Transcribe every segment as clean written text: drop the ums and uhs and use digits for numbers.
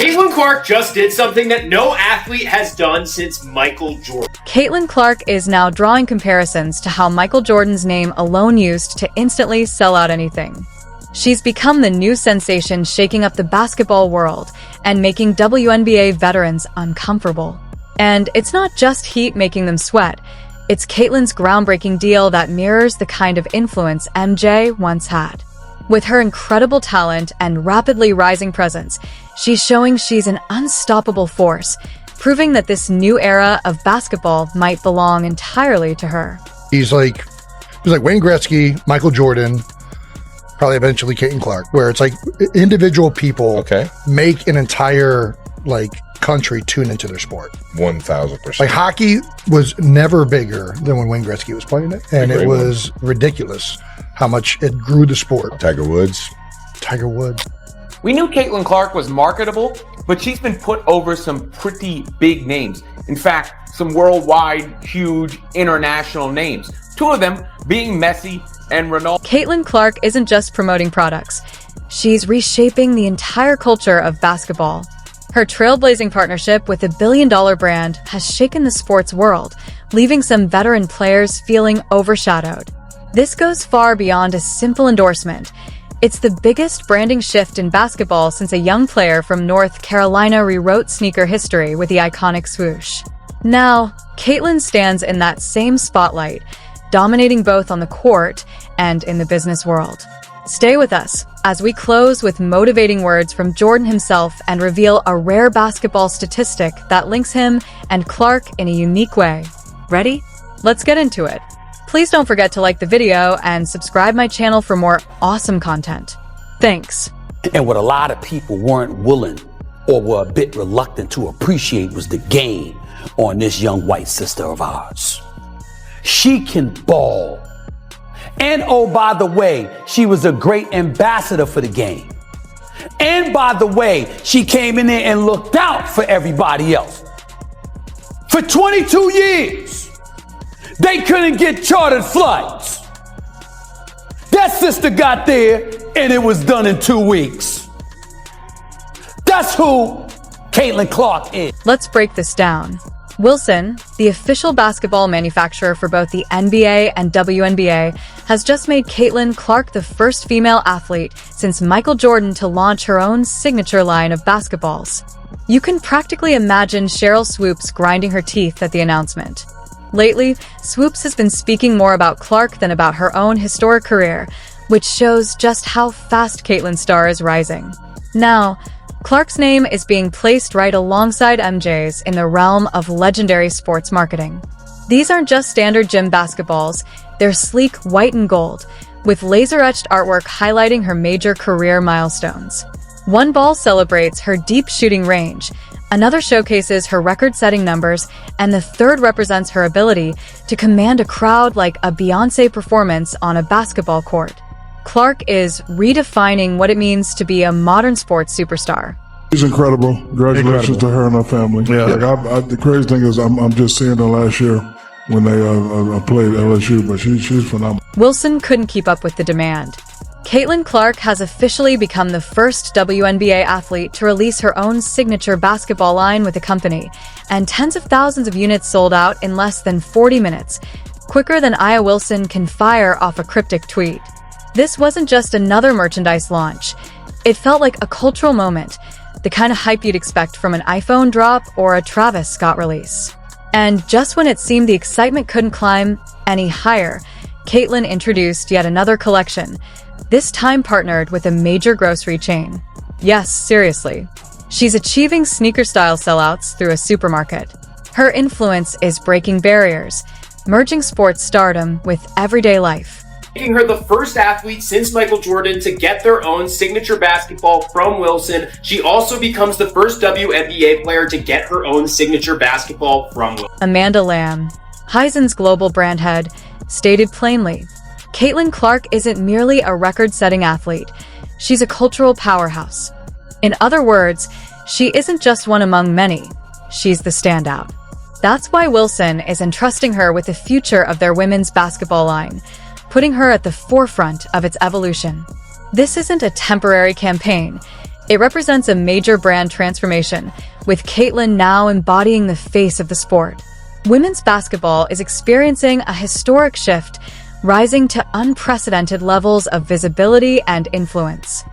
Caitlin Clark just did something that no athlete has done since Michael Jordan. Caitlin Clark is now drawing comparisons to how Michael Jordan's name alone used to instantly sell out anything. She's become the new sensation shaking up the basketball world and making WNBA veterans uncomfortable. And it's not just heat making them sweat. It's Caitlin's groundbreaking deal that mirrors the kind of influence MJ once had. With her incredible talent and rapidly rising presence, she's showing she's an unstoppable force, proving that this new era of basketball might belong entirely to her. He's like Wayne Gretzky, Michael Jordan, probably eventually Caitlin Clark, where it's like individual people make an entire country tune into their sport. 1,000%. Like hockey was never bigger than when Wayne Gretzky was playing it, and it was ridiculous how much it grew the sport. Tiger Woods. We knew Caitlin Clark was marketable, but she's been put over some pretty big names. In fact, some worldwide, huge, international names. Two of them being Messi and Ronaldo. Caitlin Clark isn't just promoting products. She's reshaping the entire culture of basketball. Her trailblazing partnership with a billion-dollar brand has shaken the sports world, leaving some veteran players feeling overshadowed. This goes far beyond a simple endorsement. It's the biggest branding shift in basketball since a young player from North Carolina rewrote sneaker history with the iconic swoosh. Now, Caitlin stands in that same spotlight, dominating both on the court and in the business world. Stay with us as we close with motivating words from Jordan himself and reveal a rare basketball statistic that links him and Clark in a unique way. Ready? Let's get into it. Please don't forget to like the video and subscribe my channel for more awesome content. Thanks. And what a lot of people weren't willing or were a bit reluctant to appreciate was the game on this young white sister of ours. She can ball. And oh, by the way, she was a great ambassador for the game. And by the way, she came in there and looked out for everybody else. For 22 years, they couldn't get chartered flights. That sister got there and it was done in 2 weeks. That's who Caitlin Clark is. Let's break this down. Wilson, the official basketball manufacturer for both the NBA and WNBA, has just made Caitlin Clark the first female athlete since Michael Jordan to launch her own signature line of basketballs. You can practically imagine Sheryl Swoopes grinding her teeth at the announcement. Lately, Swoopes has been speaking more about Clark than about her own historic career, which shows just how fast Caitlin's star is rising. Now, Clark's name is being placed right alongside MJ's in the realm of legendary sports marketing. These aren't just standard gym basketballs, they're sleek white and gold, with laser-etched artwork highlighting her major career milestones. One ball celebrates her deep shooting range, another showcases her record-setting numbers, and the third represents her ability to command a crowd like a Beyoncé performance on a basketball court. Clark is redefining what it means to be a modern sports superstar. She's incredible. Congratulations to her and her family. Yeah. The crazy thing is I'm just seeing her last year when they played LSU, but she's phenomenal. Wilson couldn't keep up with the demand. Caitlin Clark has officially become the first WNBA athlete to release her own signature basketball line with the company, and tens of thousands of units sold out in less than 40 minutes, quicker than Aya Wilson can fire off a cryptic tweet. This wasn't just another merchandise launch. It felt like a cultural moment, the kind of hype you'd expect from an iPhone drop or a Travis Scott release. And just when it seemed the excitement couldn't climb any higher, Caitlin introduced yet another collection, this time partnered with a major grocery chain. Yes, seriously. She's achieving sneaker-style sellouts through a supermarket. Her influence is breaking barriers, merging sports stardom with everyday life. Making her the first athlete since Michael Jordan to get their own signature basketball from Wilson. She also becomes the first WNBA player to get her own signature basketball from Wilson. Amanda Lamb, Hisen's global brand head, stated plainly, Caitlin Clark isn't merely a record-setting athlete. She's a cultural powerhouse. In other words, she isn't just one among many. She's the standout. That's why Wilson is entrusting her with the future of their women's basketball line, putting her at the forefront of its evolution. This isn't a temporary campaign. It represents a major brand transformation, with Caitlin now embodying the face of the sport. Women's basketball is experiencing a historic shift, rising to unprecedented levels of visibility and influence.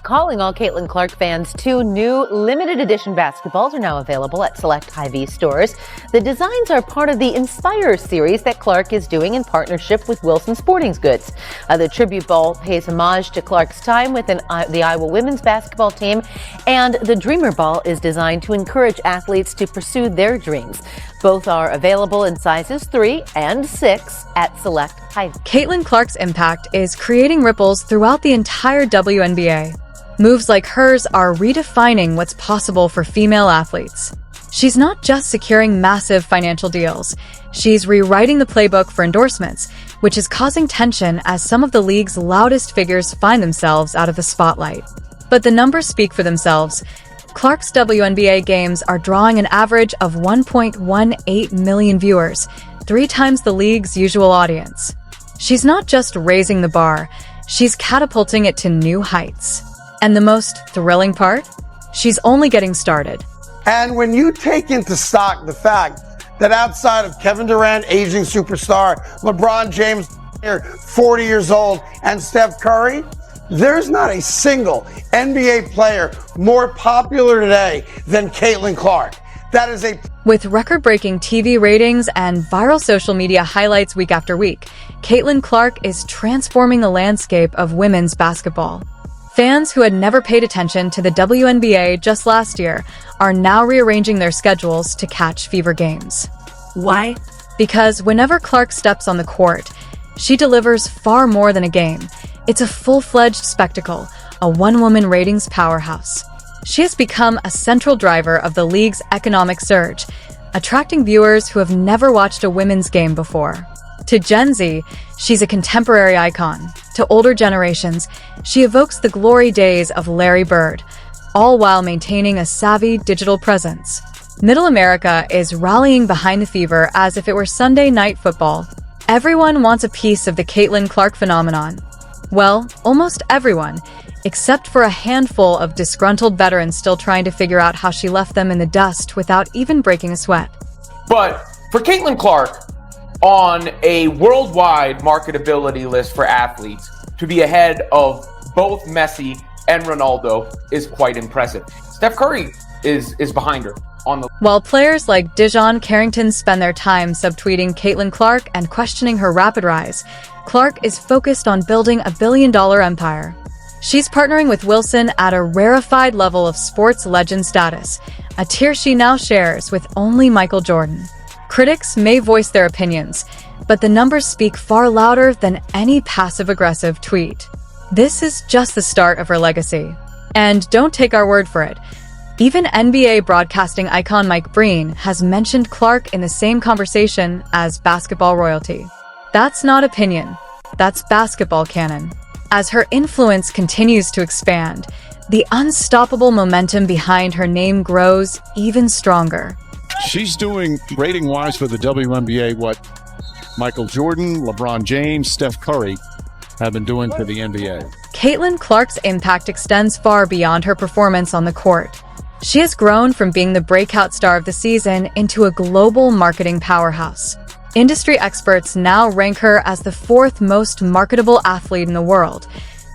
Calling all Caitlin Clark fans, 2 new limited edition basketballs are now available at select Hy-Vee stores. The designs are part of the Inspire series that Clark is doing in partnership with Wilson Sporting Goods. The tribute ball pays homage to Clark's time within the Iowa women's basketball team, and the Dreamer Ball is designed to encourage athletes to pursue their dreams. Both are available in sizes 3 and 6 at select Hy-Vee. Caitlin Clark's impact is creating ripples throughout the entire WNBA. Moves like hers are redefining what's possible for female athletes. She's not just securing massive financial deals. She's rewriting the playbook for endorsements, which is causing tension as some of the league's loudest figures find themselves out of the spotlight. But the numbers speak for themselves. Clark's WNBA games are drawing an average of 1.18 million viewers, 3 times the league's usual audience. She's not just raising the bar, she's catapulting it to new heights. And the most thrilling part? She's only getting started. And when you take into stock the fact that outside of Kevin Durant, aging superstar, LeBron James, 40 years old, and Steph Curry, there's not a single NBA player more popular today than Caitlin Clark. That is With record-breaking TV ratings and viral social media highlights week after week, Caitlin Clark is transforming the landscape of women's basketball. Fans who had never paid attention to the WNBA just last year are now rearranging their schedules to catch fever games. Why? Because whenever Clark steps on the court, she delivers far more than a game. It's a full-fledged spectacle, a one-woman ratings powerhouse. She has become a central driver of the league's economic surge, attracting viewers who have never watched a women's game before. To Gen Z, she's a contemporary icon. To older generations, she evokes the glory days of Larry Bird, all while maintaining a savvy digital presence. Middle America is rallying behind the fever as if it were Sunday night football. Everyone wants a piece of the Caitlin Clark phenomenon. Well, almost everyone, except for a handful of disgruntled veterans still trying to figure out how she left them in the dust without even breaking a sweat. But for Caitlin Clark, on a worldwide marketability list for athletes, to be ahead of both Messi and Ronaldo is quite impressive. Steph Curry is behind her on the... While players like Dijon Carrington spend their time subtweeting Caitlin Clark and questioning her rapid rise, Clark is focused on building a billion-dollar empire. She's partnering with Wilson at a rarefied level of sports legend status, a tier she now shares with only Michael Jordan. Critics may voice their opinions, but the numbers speak far louder than any passive-aggressive tweet. This is just the start of her legacy. And don't take our word for it. Even NBA broadcasting icon Mike Breen has mentioned Clark in the same conversation as basketball royalty. That's not opinion. That's basketball canon. As her influence continues to expand, the unstoppable momentum behind her name grows even stronger. She's doing rating-wise for the WNBA what Michael Jordan, LeBron James, Steph Curry have been doing for the NBA. Caitlin Clark's impact extends far beyond her performance on the court. She has grown from being the breakout star of the season into a global marketing powerhouse. Industry experts now rank her as the 4th most marketable athlete in the world,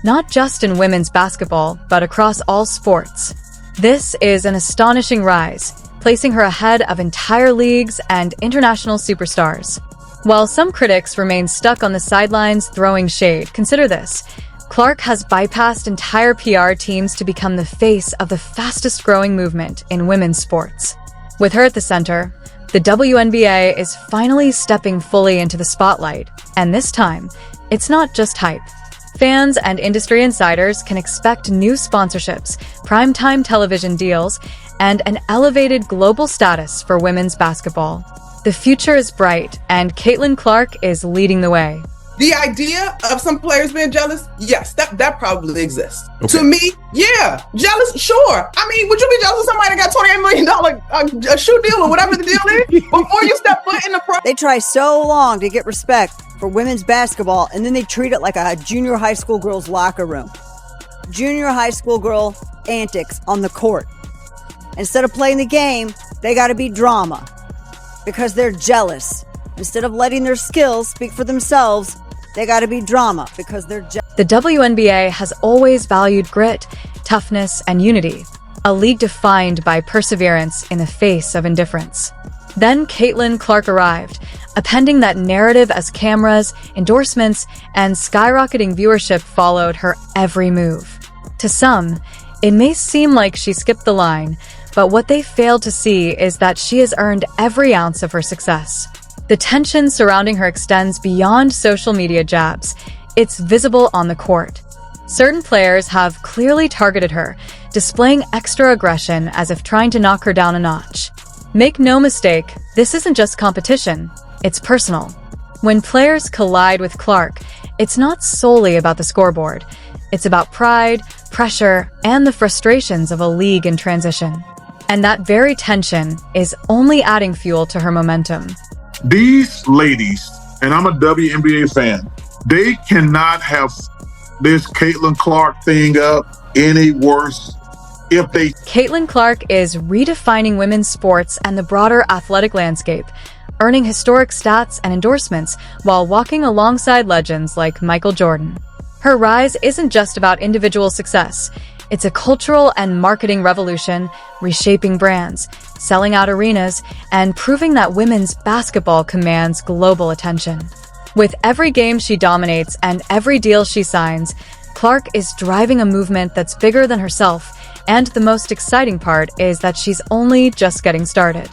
not just in women's basketball, but across all sports. This is an astonishing rise, placing her ahead of entire leagues and international superstars. While some critics remain stuck on the sidelines throwing shade, consider this. Clark has bypassed entire PR teams to become the face of the fastest-growing movement in women's sports. With her at the center, the WNBA is finally stepping fully into the spotlight, and this time, it's not just hype. Fans and industry insiders can expect new sponsorships, primetime television deals, and an elevated global status for women's basketball. The future is bright, and Caitlin Clark is leading the way. The idea of some players being jealous, yes, that probably exists. Okay. To me, yeah, jealous, sure. I mean, would you be jealous of somebody that got $28 million a shoe deal or whatever the deal is before you step foot in the pro? They try so long to get respect for women's basketball, and then they treat it like a junior high school girl's locker room. junior high school girl antics on the court. Instead of playing the game, they got to be drama because they're jealous. Instead of letting their skills speak for themselves, they got to be drama because they're jealous. The WNBA has always valued grit, toughness, and unity, a league defined by perseverance in the face of indifference. Then Caitlin Clark arrived, appending that narrative as cameras, endorsements, and skyrocketing viewership followed her every move. To some, it may seem like she skipped the line, but what they failed to see is that she has earned every ounce of her success. The tension surrounding her extends beyond social media jabs. It's visible on the court. Certain players have clearly targeted her, displaying extra aggression as if trying to knock her down a notch. Make no mistake, this isn't just competition, it's personal. When players collide with Clark, it's not solely about the scoreboard. It's about pride, pressure, and the frustrations of a league in transition. And that very tension is only adding fuel to her momentum. These ladies, and I'm a WNBA fan, they cannot have this Caitlin Clark thing up any worse. Caitlin Clark is redefining women's sports and the broader athletic landscape, earning historic stats and endorsements while walking alongside legends like Michael Jordan. Her rise isn't just about individual success. It's a cultural and marketing revolution, reshaping brands, selling out arenas, and proving that women's basketball commands global attention. With every game she dominates and every deal she signs, Clark is driving a movement that's bigger than herself, and the most exciting part is that she's only just getting started.